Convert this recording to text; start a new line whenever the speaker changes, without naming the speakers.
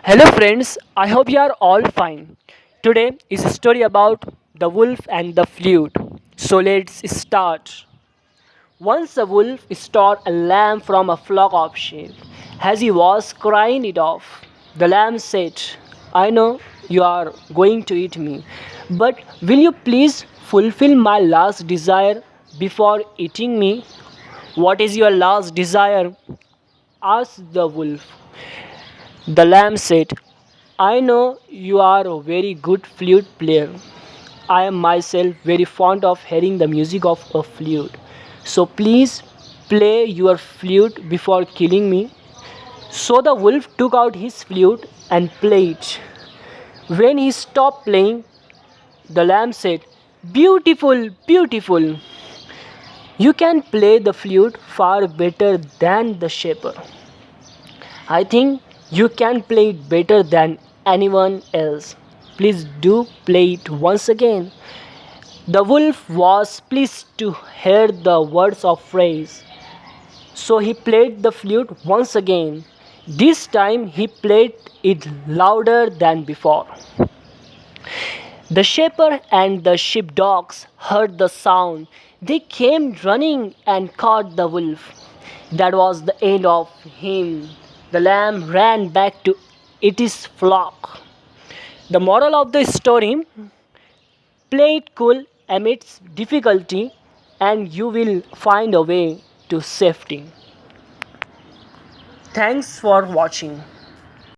Hello friends, I hope you are all fine. Today is a story about the wolf and the flute. So let's start. Once a wolf stole a lamb from a flock of sheep. As he was crying it off, the lamb said, I know you are going to eat me, but will you please fulfill my last desire before eating me? What is your last desire? Asked the wolf. The lamb said, I know you are a very good flute player. I am myself very fond of hearing the music of a flute. So please play your flute before killing me. So the wolf took out his flute and played. When he stopped playing, the lamb said, Beautiful, beautiful. You can play the flute far better than the shepherd. I think you can play it better than anyone else. Please do play it once again. The wolf was pleased to hear the words of praise, so he played the flute once again. This time he played it louder than before. The shepherd and the sheepdogs heard the sound. They came running and caught the wolf. That was the end of him. The lamb ran back to its flock. The moral of the story: play it cool amidst difficulty, and you will find a way to safety. Thanks for watching.